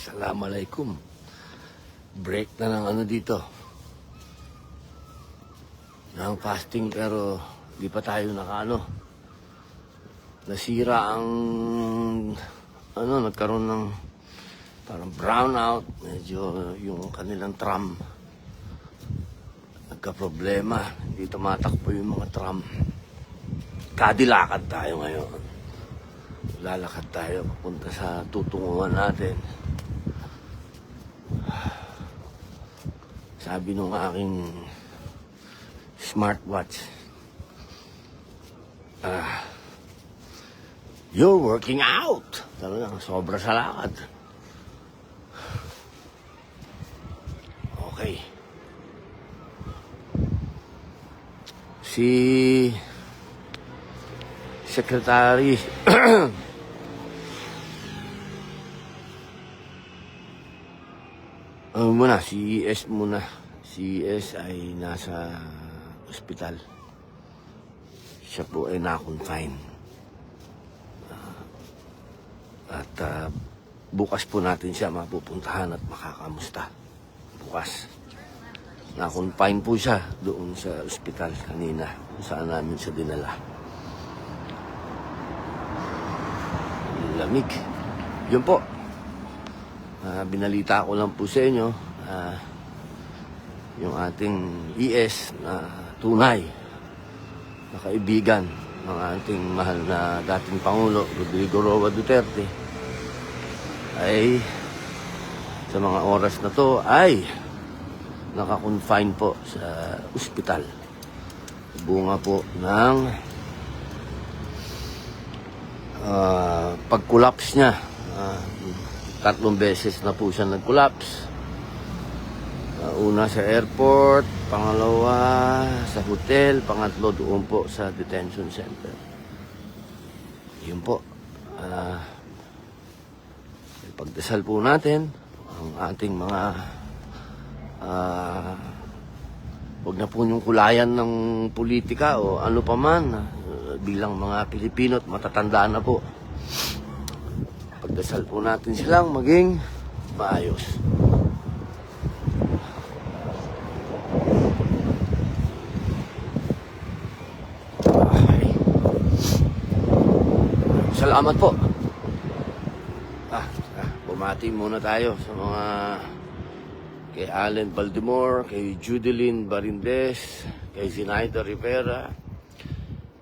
Assalamualaikum. Break na ng ano dito. Ng fasting pero di pa tayo nakaano. Nasira ang nagkaroon ng parang brownout. Medyo yung kanilang tram nagka-problema. Hindi tumatakbo yung mga tram. Kadilakad tayo ngayon. Lalakad tayo papunta sa tutunguhan natin. Sabi nung aking smartwatch, you're working out. Talagang sobra sa lakad. Okay. Si Secretary si ES muna. Si ES ay nasa ospital. Siya po ay na-confine. Bukas po natin siya mapupuntahan at makakamusta. Bukas. Na-confine po siya doon sa ospital kanina kung saan namin siya dinala. Lamig. Yun po. Binalita ko lang po sa inyo yung ating ES na tunay na kaibigan ng ating mahal na dating Pangulo Rodrigo Roa Duterte ay sa mga oras na to ay naka-confine po sa ospital. Bunga po ng pag-collapse niya. 3 beses na po siya nag-collapse. Una sa airport, pangalawa sa hotel, pangatlo doon po sa detention center. Yun po. Pagdasal po natin ang ating mga huwag na po yung kulayan ng politika o ano pa man. Bilang mga Pilipino at matatanda na po. Pagdasal po natin silang maging maayos. Salamat po. Bumati muna tayo sa mga kay Allen Baldemore, kay Judeline Barindes, kay Zinaida Rivera,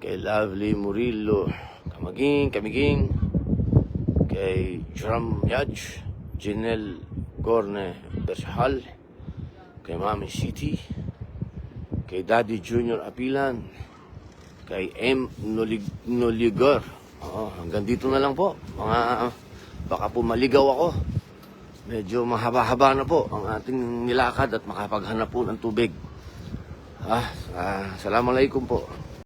kay Lovely Murillo Kamiging, kay Jram Yaj, Janelle Gorne Bershal, kay Mami City, kay Daddy Junior Apilan, kay M. Noligar. Hanggang dito na lang po. Baka po maligaw ako. Medyo mahaba-haba na po ang ating nilakad at makapaghanap po ng tubig. Assalamualaikum po.